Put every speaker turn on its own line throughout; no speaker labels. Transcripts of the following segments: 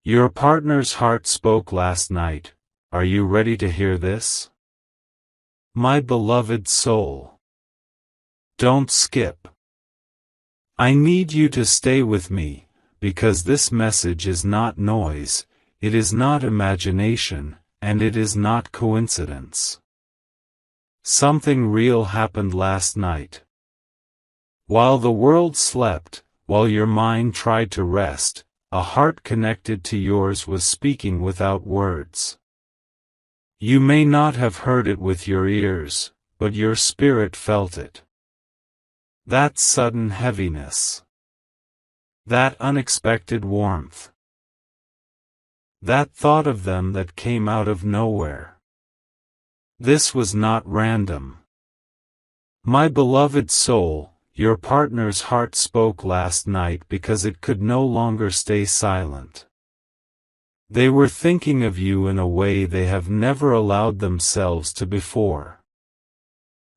Your partner's heart spoke last night. Are you ready to hear this? My beloved soul. Don't skip. I need you to stay with me, because this message is not noise, it is not imagination, and it is not coincidence. Something real happened last night. While the world slept, while your mind tried to rest, a heart connected to yours was speaking without words. You may not have heard it with your ears, but your spirit felt it. That sudden heaviness. That unexpected warmth. That thought of them that came out of nowhere. This was not random. My beloved soul, your partner's heart spoke last night because it could no longer stay silent. They were thinking of you in a way they have never allowed themselves to before.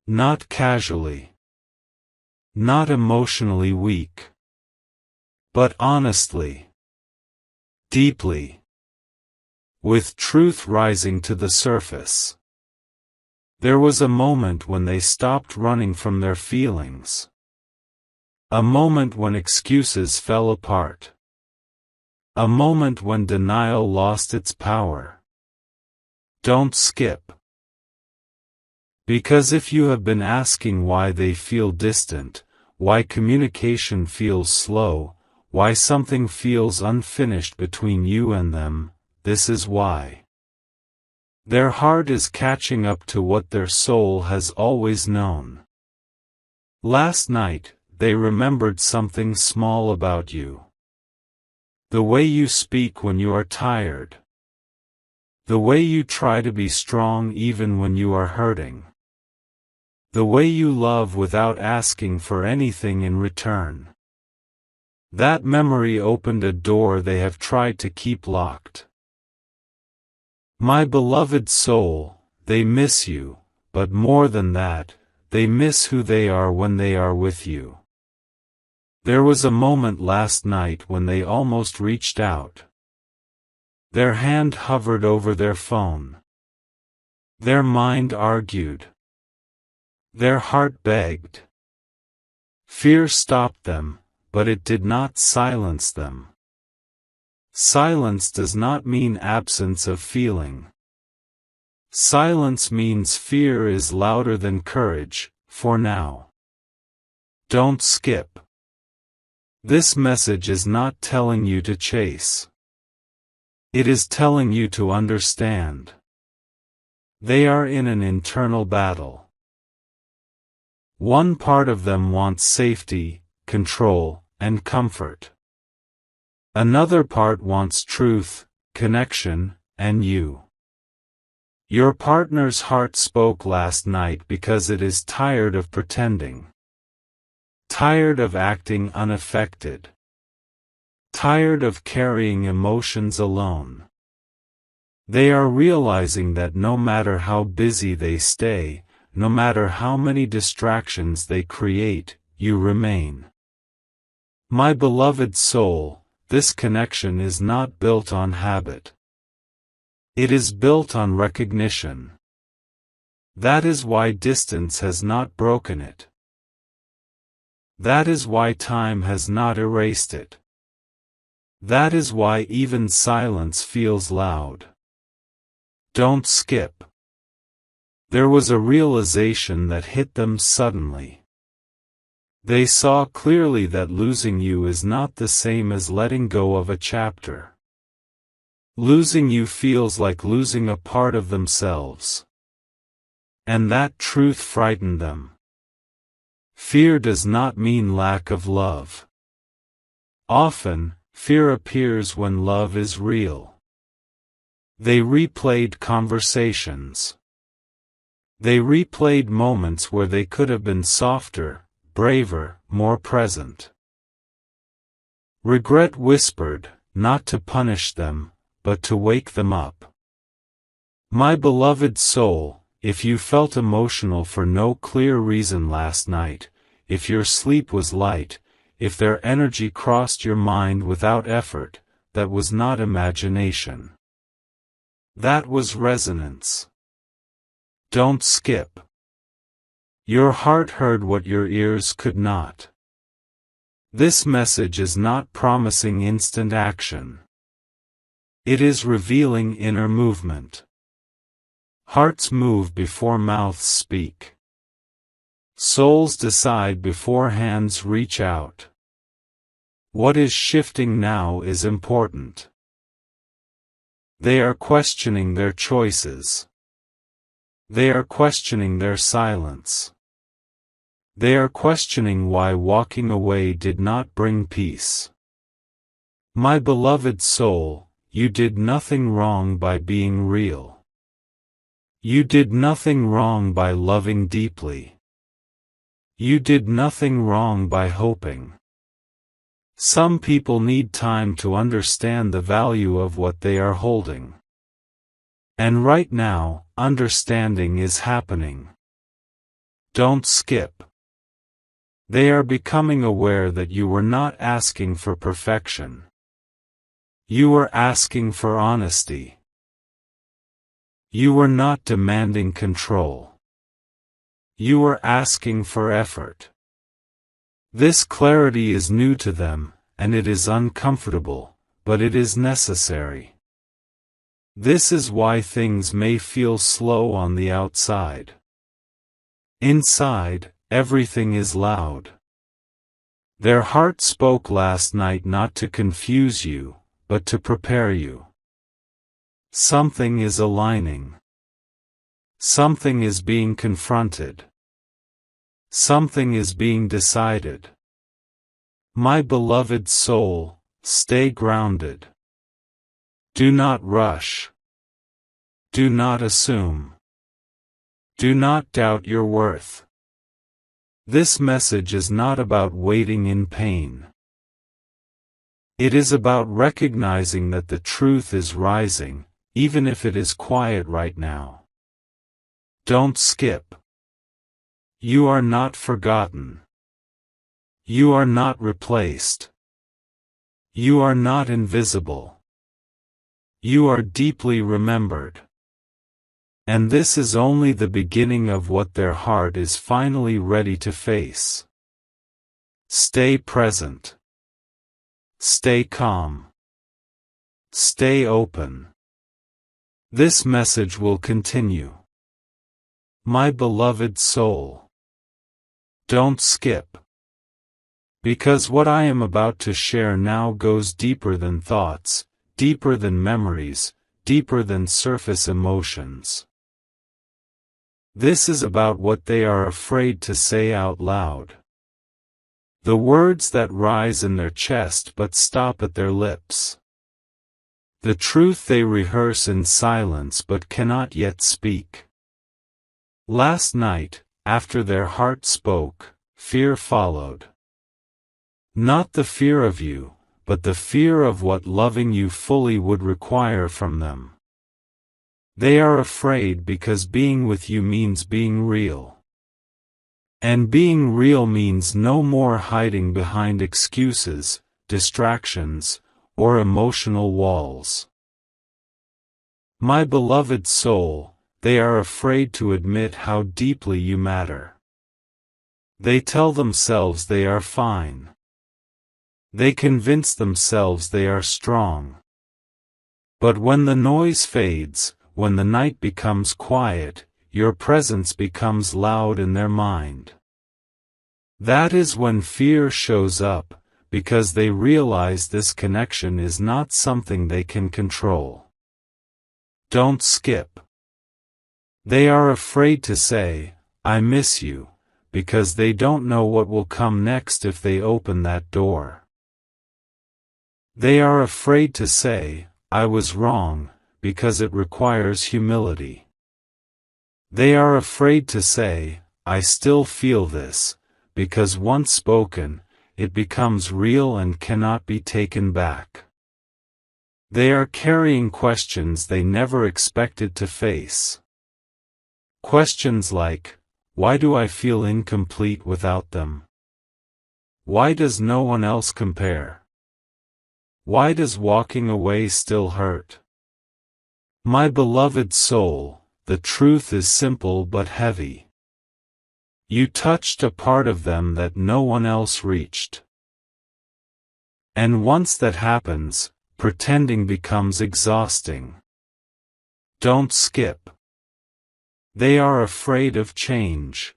Not casually. Not emotionally weak. But honestly. Deeply. With truth rising to the surface. There was a moment when they stopped running from their feelings. A moment when excuses fell apart. A moment when denial lost its power. Don't skip. Because if you have been asking why they feel distant, why communication feels slow, why something feels unfinished between you and them, this is why. Their heart is catching up to what their soul has always known. Last night, they remembered something small about you. The way you speak when you are tired. The way you try to be strong even when you are hurting. The way you love without asking for anything in return. That memory opened a door they have tried to keep locked. My beloved soul, they miss you, but more than that, they miss who they are when they are with you. There was a moment last night when they almost reached out. Their hand hovered over their phone. Their mind argued. Their heart begged. Fear stopped them, but it did not silence them. Silence does not mean absence of feeling. Silence means fear is louder than courage, for now. Don't skip. This message is not telling you to chase. It is telling you to understand. They are in an internal battle. One part of them wants safety, control, and comfort. Another part wants truth, connection, and you. Your partner's heart spoke last night because it is tired of pretending. Tired of acting unaffected. Tired of carrying emotions alone. They are realizing that no matter how busy they stay, no matter how many distractions they create, you remain. My beloved soul, this connection is not built on habit. It is built on recognition. That is why distance has not broken it. That is why time has not erased it. That is why even silence feels loud. Don't skip. There was a realization that hit them suddenly. They saw clearly that losing you is not the same as letting go of a chapter. Losing you feels like losing a part of themselves. And that truth frightened them. Fear does not mean lack of love. Often, fear appears when love is real. They replayed conversations. They replayed moments where they could have been softer, braver, more present. Regret whispered, not to punish them, but to wake them up. My beloved soul, if you felt emotional for no clear reason last night, if your sleep was light, if their energy crossed your mind without effort, that was not imagination. That was resonance. Don't skip. Your heart heard what your ears could not. This message is not promising instant action. It is revealing inner movement. Hearts move before mouths speak. Souls decide before hands reach out. What is shifting now is important. They are questioning their choices. They are questioning their silence. They are questioning why walking away did not bring peace. My beloved soul, you did nothing wrong by being real. You did nothing wrong by loving deeply. You did nothing wrong by hoping. Some people need time to understand the value of what they are holding. And right now, understanding is happening. Don't skip. They are becoming aware that you were not asking for perfection. You were asking for honesty. You were not demanding control. You were asking for effort. This clarity is new to them, and it is uncomfortable, but it is necessary. This is why things may feel slow on the outside. Inside, everything is loud. Their heart spoke last night not to confuse you, but to prepare you. Something is aligning. Something is being confronted. Something is being decided. My beloved soul, stay grounded. Do not rush. Do not assume. Do not doubt your worth. This message is not about waiting in pain. It is about recognizing that the truth is rising, even if it is quiet right now. Don't skip. You are not forgotten. You are not replaced. You are not invisible. You are deeply remembered. And this is only the beginning of what their heart is finally ready to face. Stay present. Stay calm. Stay open. This message will continue. My beloved soul. Don't skip. Because what I am about to share now goes deeper than thoughts, deeper than memories, deeper than surface emotions. This is about what they are afraid to say out loud. The words that rise in their chest but stop at their lips. The truth they rehearse in silence but cannot yet speak. Last night, after their heart spoke, fear followed. Not the fear of you, but the fear of what loving you fully would require from them. They are afraid because being with you means being real. And being real means no more hiding behind excuses, distractions, or emotional walls. My beloved soul, they are afraid to admit how deeply you matter. They tell themselves they are fine. They convince themselves they are strong. But when the noise fades, when the night becomes quiet, your presence becomes loud in their mind. That is when fear shows up, because they realize this connection is not something they can control. Don't skip. They are afraid to say, I miss you, because they don't know what will come next if they open that door. They are afraid to say, I was wrong, because it requires humility. They are afraid to say, I still feel this, because once spoken, it becomes real and cannot be taken back. They are carrying questions they never expected to face. Questions like, why do I feel incomplete without them? Why does no one else compare? Why does walking away still hurt? My beloved soul, the truth is simple but heavy. You touched a part of them that no one else reached. And once that happens, pretending becomes exhausting. Don't skip. They are afraid of change.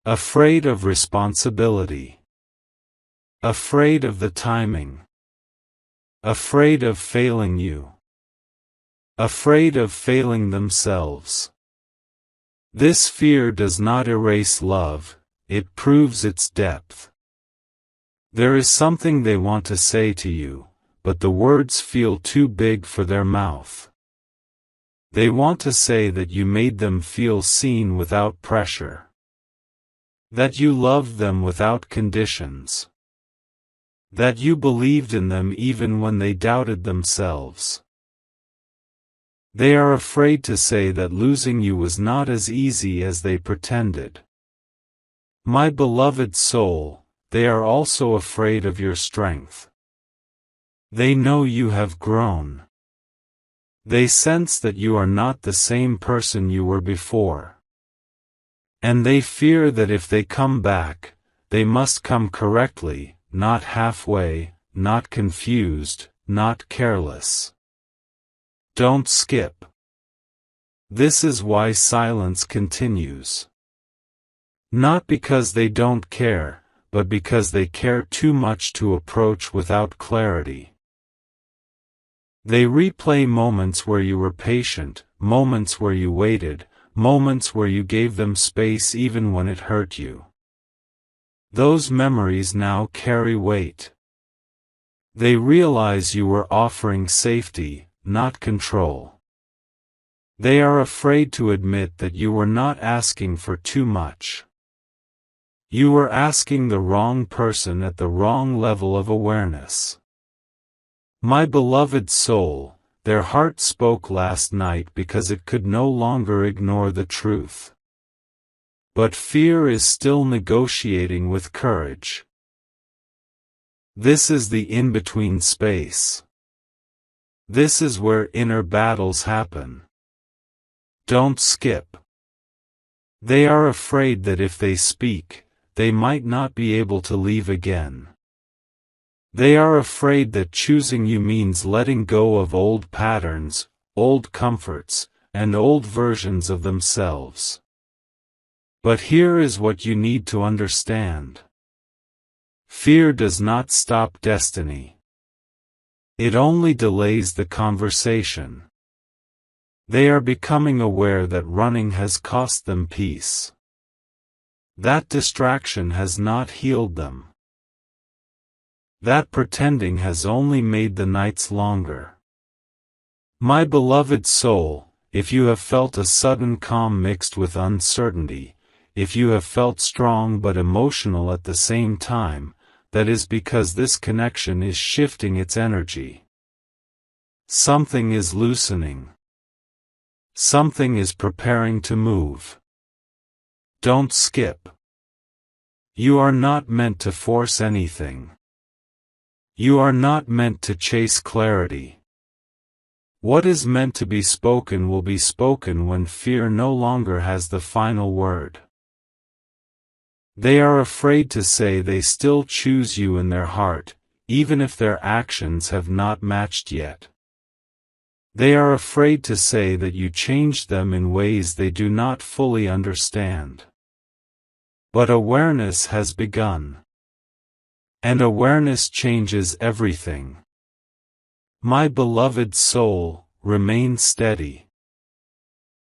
Afraid of responsibility. Afraid of the timing. Afraid of failing you. Afraid of failing themselves. This fear does not erase love, it proves its depth. There is something they want to say to you, but the words feel too big for their mouth. They want to say that you made them feel seen without pressure. That you loved them without conditions. That you believed in them even when they doubted themselves. They are afraid to say that losing you was not as easy as they pretended. My beloved soul, they are also afraid of your strength. They know you have grown. They sense that you are not the same person you were before. And they fear that if they come back, they must come correctly, not halfway, not confused, not careless. Don't skip. This is why silence continues. Not because they don't care, but because they care too much to approach without clarity. They replay moments where you were patient, moments where you waited, moments where you gave them space even when it hurt you. Those memories now carry weight. They realize you were offering safety, not control. They are afraid to admit that you were not asking for too much. You were asking the wrong person at the wrong level of awareness. My beloved soul, their heart spoke last night because it could no longer ignore the truth. But fear is still negotiating with courage. This is the in-between space. This is where inner battles happen. Don't skip. They are afraid that if they speak, they might not be able to leave again. They are afraid that choosing you means letting go of old patterns, old comforts, and old versions of themselves. But here is what you need to understand. Fear does not stop destiny. It only delays the conversation. They are becoming aware that running has cost them peace. That distraction has not healed them. That pretending has only made the nights longer. My beloved soul, if you have felt a sudden calm mixed with uncertainty, if you have felt strong but emotional at the same time, that is because this connection is shifting its energy. Something is loosening. Something is preparing to move. Don't skip. You are not meant to force anything. You are not meant to chase clarity. What is meant to be spoken will be spoken when fear no longer has the final word. They are afraid to say they still choose you in their heart, even if their actions have not matched yet. They are afraid to say that you changed them in ways they do not fully understand. But awareness has begun. And awareness changes everything. My beloved soul, remain steady.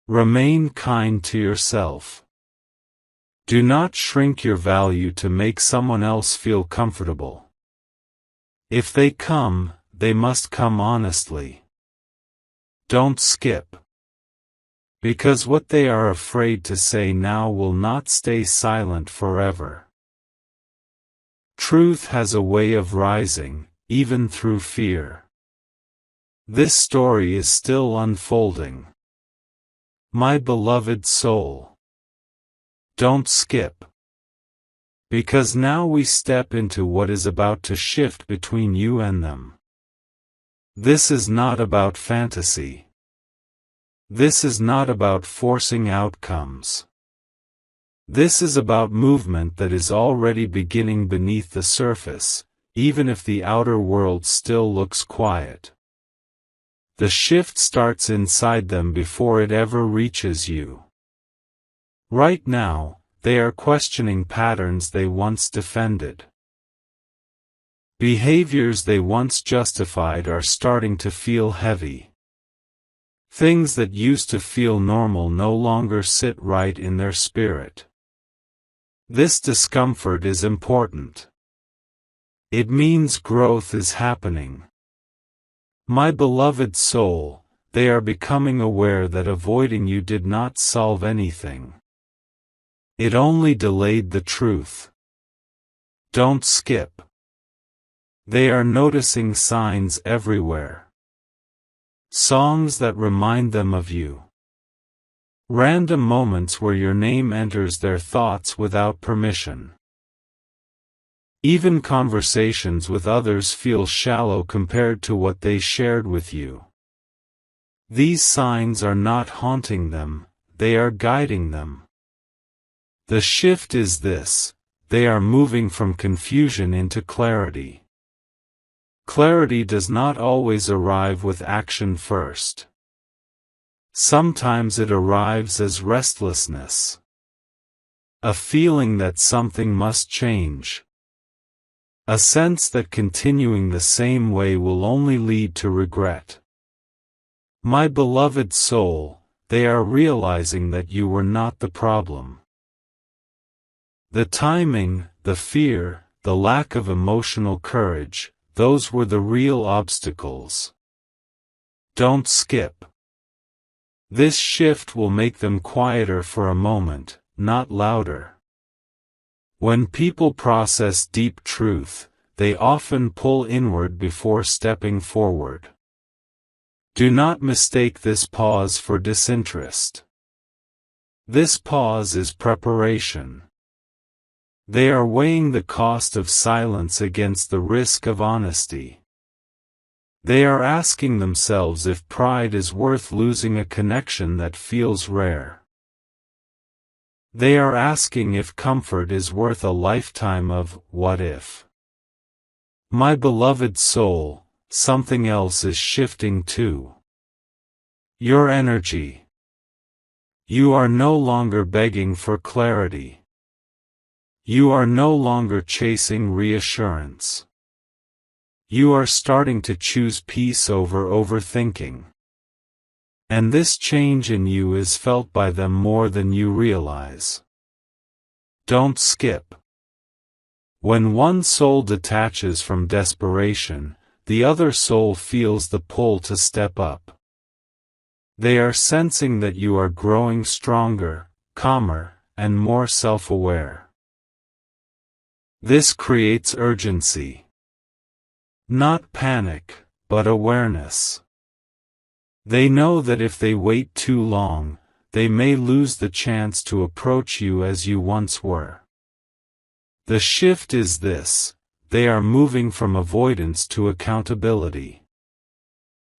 Remain kind to yourself. Do not shrink your value to make someone else feel comfortable. If they come, they must come honestly. Don't skip. Because what they are afraid to say now will not stay silent forever. Truth has a way of rising, even through fear. This story is still unfolding. My beloved soul. Don't skip. Because now we step into what is about to shift between you and them. This is not about fantasy. This is not about forcing outcomes. This is about movement that is already beginning beneath the surface, even if the outer world still looks quiet. The shift starts inside them before it ever reaches you. Right now, they are questioning patterns they once defended. Behaviors they once justified are starting to feel heavy. Things that used to feel normal no longer sit right in their spirit. This discomfort is important. It means growth is happening. My beloved soul, they are becoming aware that avoiding you did not solve anything. It only delayed the truth. Don't skip. They are noticing signs everywhere. Songs that remind them of you. Random moments where your name enters their thoughts without permission. Even conversations with others feel shallow compared to what they shared with you. These signs are not haunting them, they are guiding them. The shift is this: they are moving from confusion into clarity. Clarity does not always arrive with action first. Sometimes it arrives as restlessness. A feeling that something must change. A sense that continuing the same way will only lead to regret. My beloved soul, they are realizing that you were not the problem. The timing, the fear, the lack of emotional courage, those were the real obstacles. Don't skip. This shift will make them quieter for a moment, not louder. When people process deep truth, they often pull inward before stepping forward. Do not mistake this pause for disinterest. This pause is preparation. They are weighing the cost of silence against the risk of honesty. They are asking themselves if pride is worth losing a connection that feels rare. They are asking if comfort is worth a lifetime of what if. My beloved soul, something else is shifting too. Your energy. You are no longer begging for clarity. You are no longer chasing reassurance. You are starting to choose peace over overthinking. And this change in you is felt by them more than you realize. Don't skip. When one soul detaches from desperation, the other soul feels the pull to step up. They are sensing that you are growing stronger, calmer, and more self-aware. This creates urgency. Not panic, but awareness. They know that if they wait too long, they may lose the chance to approach you as you once were. The shift is this: they are moving from avoidance to accountability.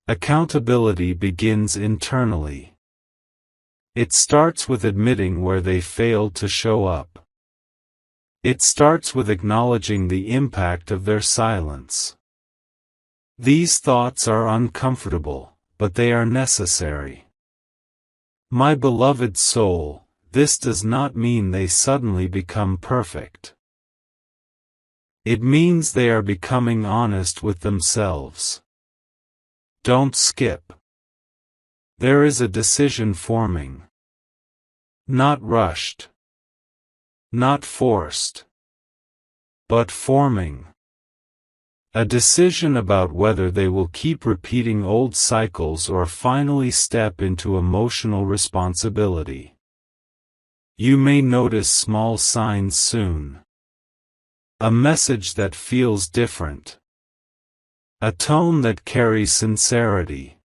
Accountability begins internally. It starts with admitting where they failed to show up. It starts with acknowledging the impact of their silence. These thoughts are uncomfortable, but they are necessary. My beloved soul, this does not mean they suddenly become perfect. It means they are becoming honest with themselves. Don't skip. There is a decision forming. Not rushed. Not forced. But forming. A decision about whether they will keep repeating old cycles or finally step into emotional responsibility. You may notice small signs soon. A message that feels different. A tone that carries sincerity.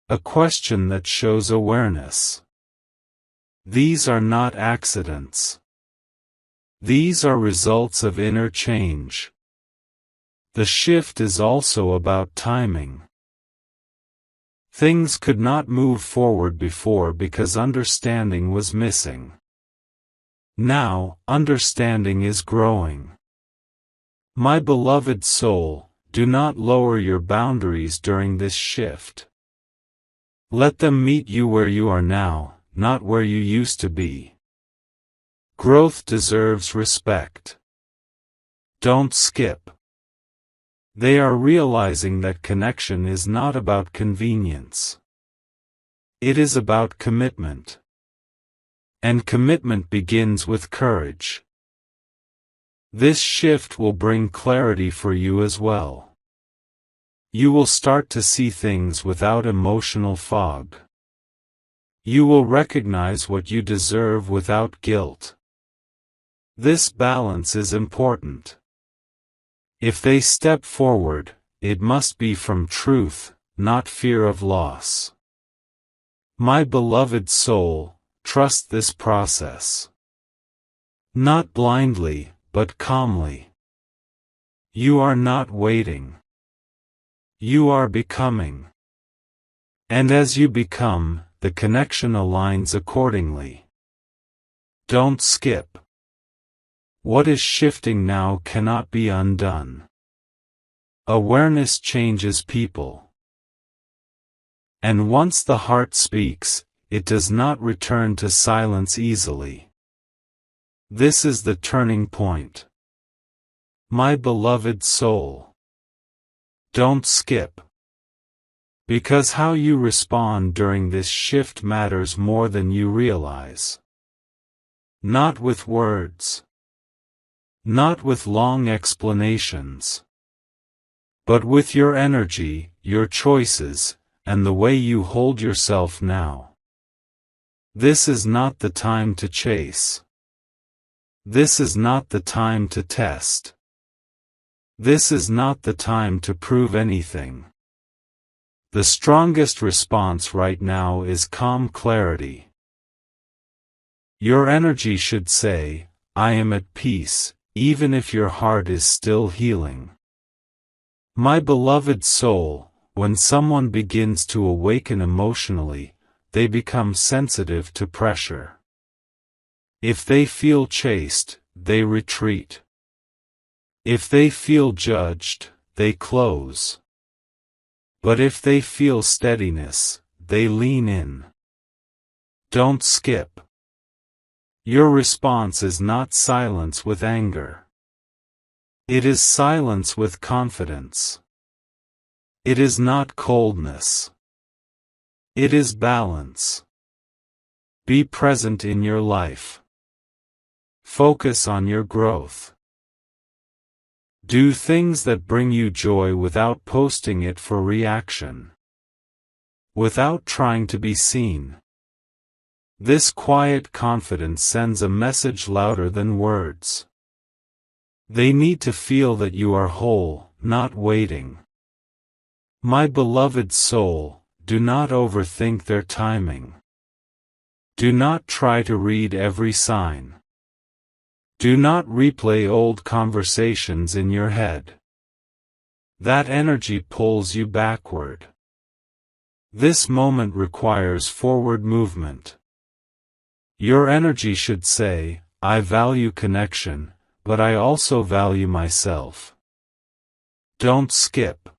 A question that shows awareness. These are not accidents. These are results of inner change. The shift is also about timing. Things could not move forward before because understanding was missing. Now, understanding is growing. My beloved soul, do not lower your boundaries during this shift. Let them meet you where you are now, not where you used to be. Growth deserves respect. Don't skip. They are realizing that connection is not about convenience. It is about commitment. And commitment begins with courage. This shift will bring clarity for you as well. You will start to see things without emotional fog. You will recognize what you deserve without guilt. This balance is important. If they step forward, it must be from truth, not fear of loss. My beloved soul, trust this process. Not blindly, but calmly. You are not waiting. You are becoming. And as you become, the connection aligns accordingly. Don't skip. What is shifting now cannot be undone. Awareness changes people. And once the heart speaks, it does not return to silence easily. This is the turning point. My beloved soul. Don't skip. Because how you respond during this shift matters more than you realize. Not with words. Not with long explanations. But with your energy, your choices, and the way you hold yourself now. This is not the time to chase. This is not the time to test. This is not the time to prove anything. The strongest response right now is calm clarity. Your energy should say, I am at peace, even if your heart is still healing. My beloved soul, when someone begins to awaken emotionally, they become sensitive to pressure. If they feel chased, they retreat. If they feel judged, they close. But if they feel steadiness, they lean in. Don't skip. Your response is not silence with anger. It is silence with confidence. It is not coldness. It is balance. Be present in your life. Focus on your growth. Do things that bring you joy without posting it for reaction. Without trying to be seen. This quiet confidence sends a message louder than words. They need to feel that you are whole, not waiting. My beloved soul, do not overthink their timing. Do not try to read every sign. Do not replay old conversations in your head. That energy pulls you backward. This moment requires forward movement. Your energy should say, I value connection, but I also value myself. Don't skip.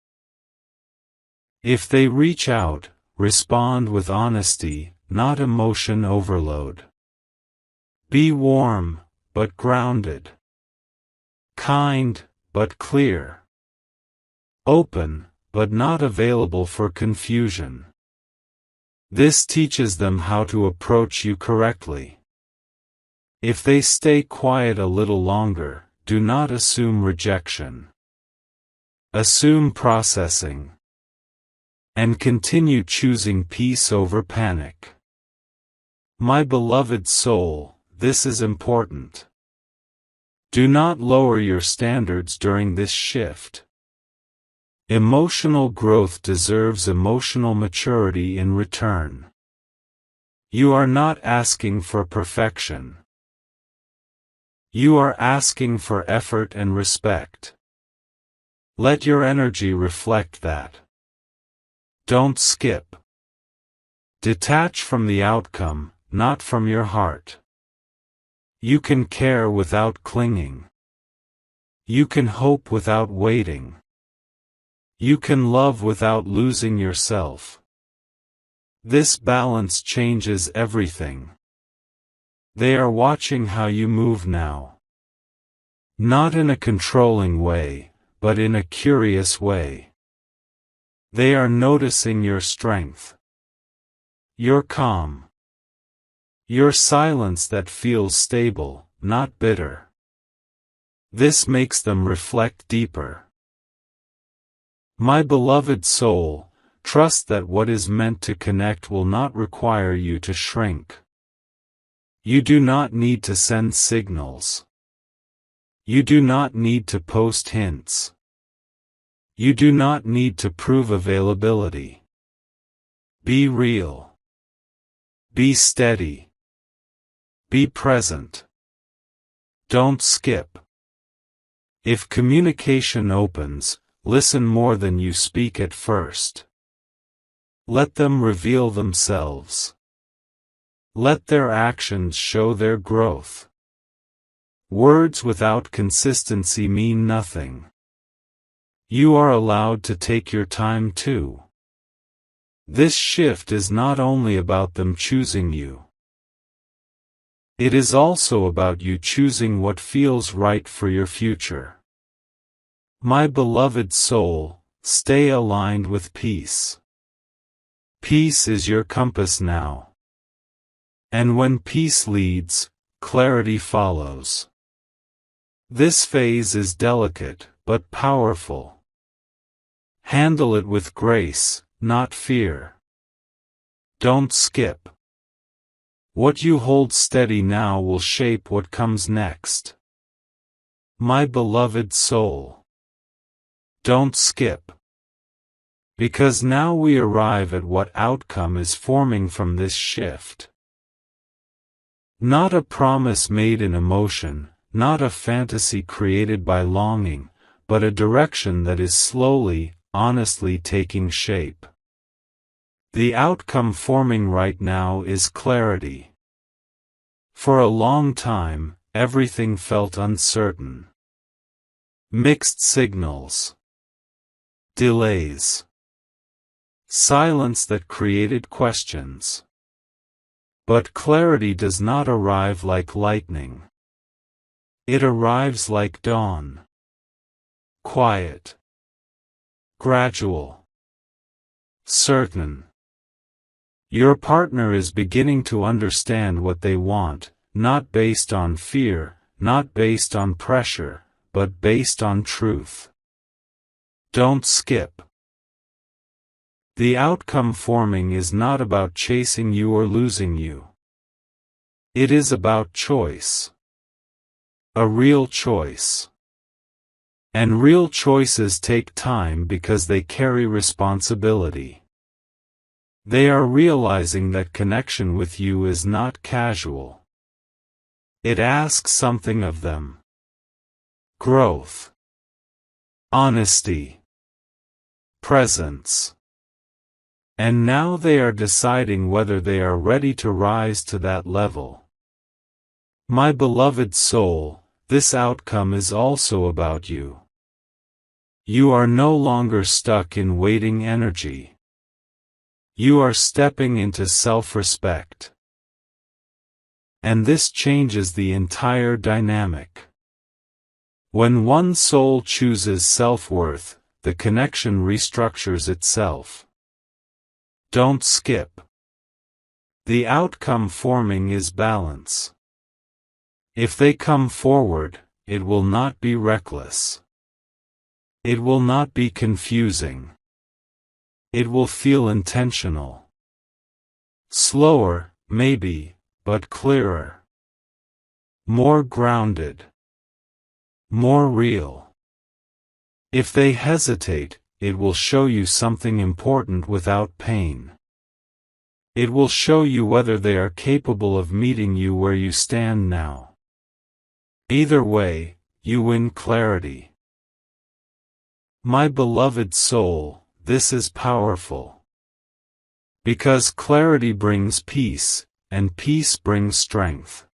If they reach out, respond with honesty, not emotion overload. Be warm, but grounded. Kind, but clear. Open, but not available for confusion. This teaches them how to approach you correctly. If they stay quiet a little longer, do not assume rejection. Assume processing. And continue choosing peace over panic. My beloved soul, this is important. Do not lower your standards during this shift. Emotional growth deserves emotional maturity in return. You are not asking for perfection. You are asking for effort and respect. Let your energy reflect that. Don't skip. Detach from the outcome, not from your heart. You can care without clinging. You can hope without waiting. You can love without losing yourself. This balance changes everything. They are watching how you move now. Not in a controlling way, but in a curious way. They are noticing your strength. Your calm. Your silence that feels stable, not bitter. This makes them reflect deeper. My beloved soul, trust that what is meant to connect will not require you to shrink. You do not need to send signals. You do not need to post hints. You do not need to prove availability. Be real. Be steady. Be present. Don't skip. If communication opens, listen more than you speak at first. Let them reveal themselves. Let their actions show their growth. Words without consistency mean nothing. You are allowed to take your time too. This shift is not only about them choosing you. It is also about you choosing what feels right for your future. My beloved soul, stay aligned with peace. Peace is your compass now. And when peace leads, clarity follows. This phase is delicate, but powerful. Handle it with grace, not fear. Don't skip. What you hold steady now will shape what comes next. My beloved soul. Don't skip. Because now we arrive at what outcome is forming from this shift. Not a promise made in emotion, not a fantasy created by longing, but a direction that is slowly, honestly taking shape. The outcome forming right now is clarity. For a long time, everything felt uncertain. Mixed signals. Delays. Silence that created questions. But clarity does not arrive like lightning. It arrives like dawn. Quiet. Gradual. Certain. Your partner is beginning to understand what they want, not based on fear, not based on pressure, but based on truth. Don't skip. The outcome forming is not about chasing you or losing you. It is about choice. A real choice. And real choices take time because they carry responsibility. They are realizing that connection with you is not casual. It asks something of them. Growth. Honesty. Presence. And now they are deciding whether they are ready to rise to that level. My beloved soul, this outcome is also about you. You are no longer stuck in waiting energy. You are stepping into self-respect. And this changes the entire dynamic. When one soul chooses self-worth, the connection restructures itself. Don't skip. The outcome forming is balance. If they come forward, it will not be reckless. It will not be confusing. It will feel intentional. Slower, maybe, but clearer. More grounded. More real. If they hesitate, it will show you something important without pain. It will show you whether they are capable of meeting you where you stand now. Either way, you win clarity. My beloved soul, this is powerful. Because clarity brings peace, and peace brings strength.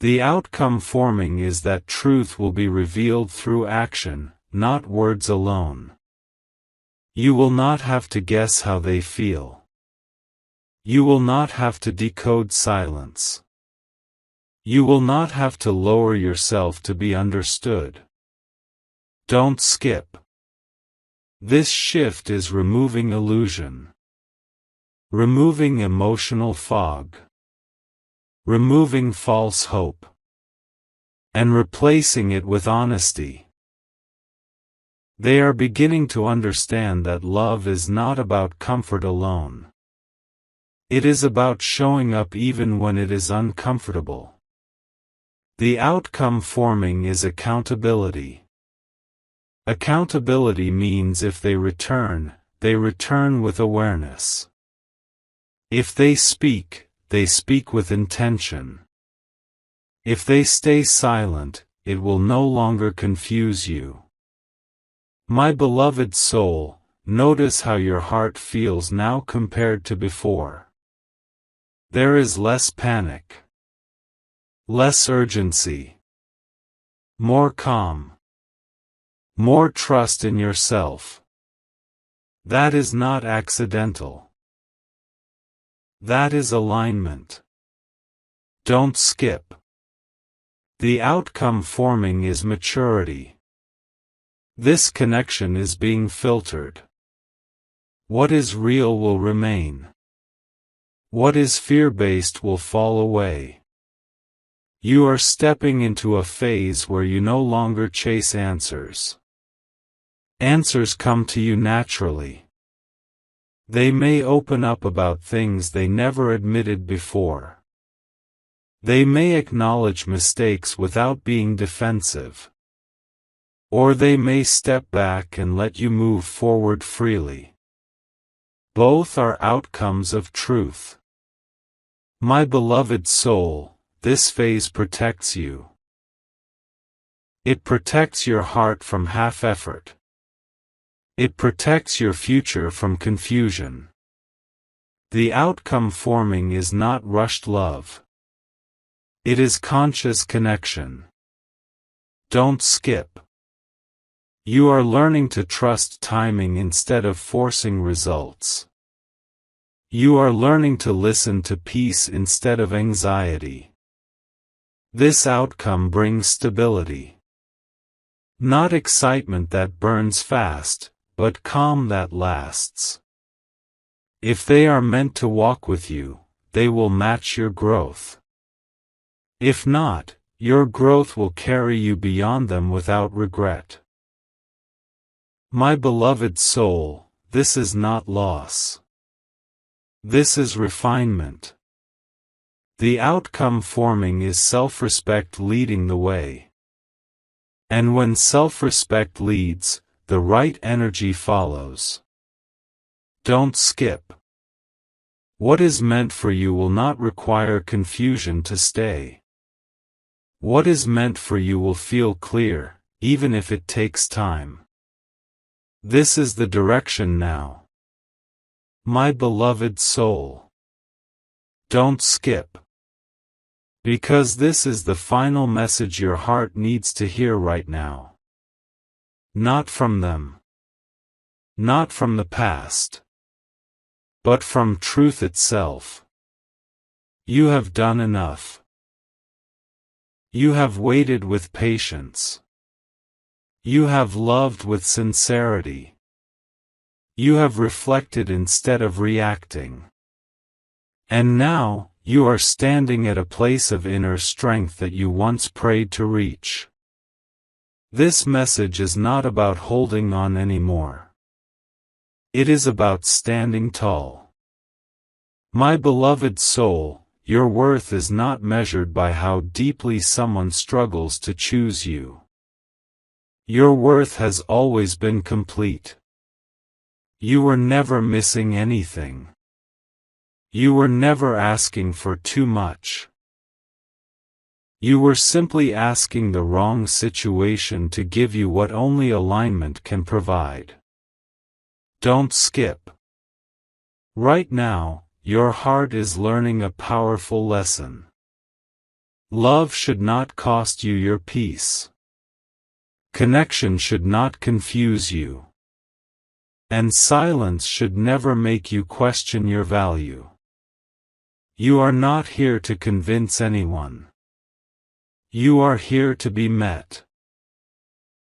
The outcome forming is that truth will be revealed through action, not words alone. You will not have to guess how they feel. You will not have to decode silence. You will not have to lower yourself to be understood. Don't skip. This shift is removing illusion. Removing emotional fog. Removing false hope. And replacing it with honesty. They are beginning to understand that love is not about comfort alone. It is about showing up even when it is uncomfortable. The outcome forming is accountability. Accountability means if they return with awareness. If they speak with intention. If they stay silent, it will no longer confuse you. My beloved soul, notice how your heart feels now compared to before. There is less panic. Less urgency. More calm. More trust in yourself. That is not accidental. That is alignment. Don't skip. The outcome forming is maturity. This connection is being filtered. What is real will remain. What is fear-based will fall away. You are stepping into a phase where you no longer chase answers. Answers come to you naturally. They may open up about things they never admitted before. They may acknowledge mistakes without being defensive. Or they may step back and let you move forward freely. Both are outcomes of truth. My beloved soul, this phase protects you. It protects your heart from half-effort. It protects your future from confusion. The outcome forming is not rushed love. It is conscious connection. Don't skip. You are learning to trust timing instead of forcing results. You are learning to listen to peace instead of anxiety. This outcome brings stability. Not excitement that burns fast, but calm that lasts. If they are meant to walk with you, they will match your growth. If not, your growth will carry you beyond them without regret. My beloved soul, this is not loss. This is refinement. The outcome forming is self-respect leading the way. And when self-respect leads, the right energy follows. Don't skip. What is meant for you will not require confusion to stay. What is meant for you will feel clear, even if it takes time. This is the direction now. My beloved soul. Don't skip. Because this is the final message your heart needs to hear right now. Not from them. Not from the past. But from truth itself. You have done enough. You have waited with patience. You have loved with sincerity. You have reflected instead of reacting. And now, you are standing at a place of inner strength that you once prayed to reach. This message is not about holding on anymore. It is about standing tall. My beloved soul, your worth is not measured by how deeply someone struggles to choose you. Your worth has always been complete. You were never missing anything. You were never asking for too much. You were simply asking the wrong situation to give you what only alignment can provide. Don't skip. Right now, your heart is learning a powerful lesson. Love should not cost you your peace. Connection should not confuse you. And silence should never make you question your value. You are not here to convince anyone. You are here to be met.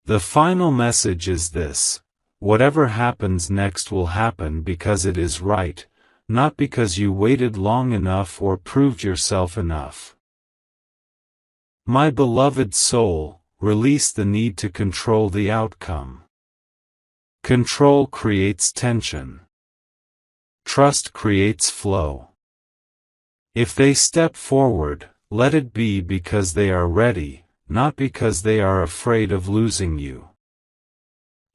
The final message is this: whatever happens next will happen because it is right, not because you waited long enough or proved yourself enough. My beloved soul, release the need to control the outcome. Control creates tension. Trust creates flow. If they step forward, let it be because they are ready, not because they are afraid of losing you.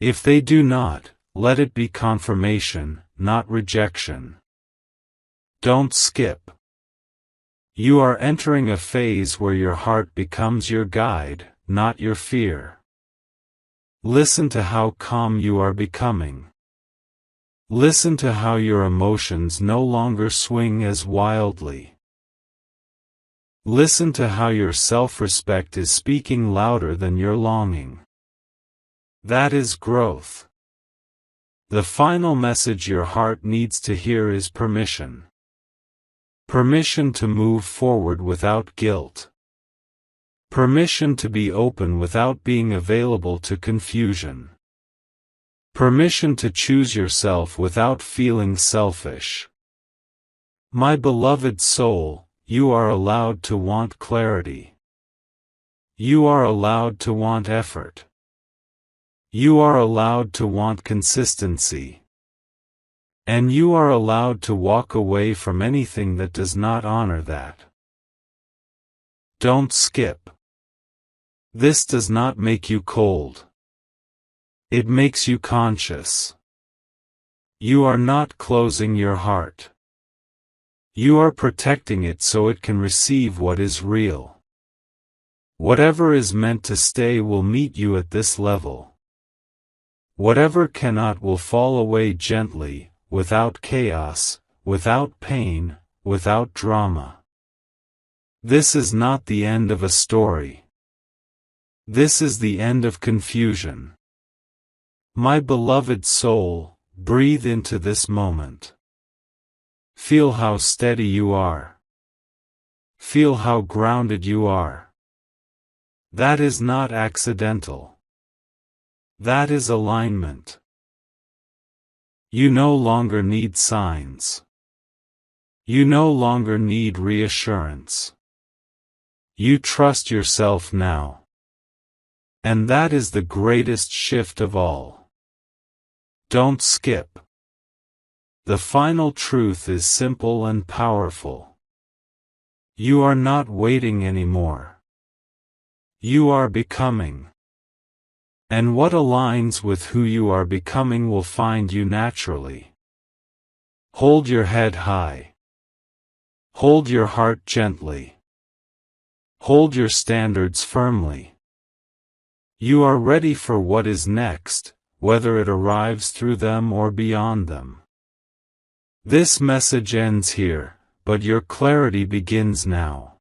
If they do not, let it be confirmation, not rejection. Don't skip. You are entering a phase where your heart becomes your guide, not your fear. Listen to how calm you are becoming. Listen to how your emotions no longer swing as wildly. Listen to how your self-respect is speaking louder than your longing. That is growth. The final message your heart needs to hear is permission. Permission to move forward without guilt. Permission to be open without being available to confusion. Permission to choose yourself without feeling selfish. My beloved soul, you are allowed to want clarity. You are allowed to want effort. You are allowed to want consistency. And you are allowed to walk away from anything that does not honor that. Don't skip. This does not make you cold. It makes you conscious. You are not closing your heart. You are protecting it so it can receive what is real. Whatever is meant to stay will meet you at this level. Whatever cannot will fall away gently, without chaos, without pain, without drama. This is not the end of a story. This is the end of confusion. My beloved soul, breathe into this moment. Feel how steady you are. Feel how grounded you are. That is not accidental. That is alignment. You no longer need signs. You no longer need reassurance. You trust yourself now. And that is the greatest shift of all. Don't skip. The final truth is simple and powerful. You are not waiting anymore. You are becoming. And what aligns with who you are becoming will find you naturally. Hold your head high. Hold your heart gently. Hold your standards firmly. You are ready for what is next, whether it arrives through them or beyond them. This message ends here, but your clarity begins now.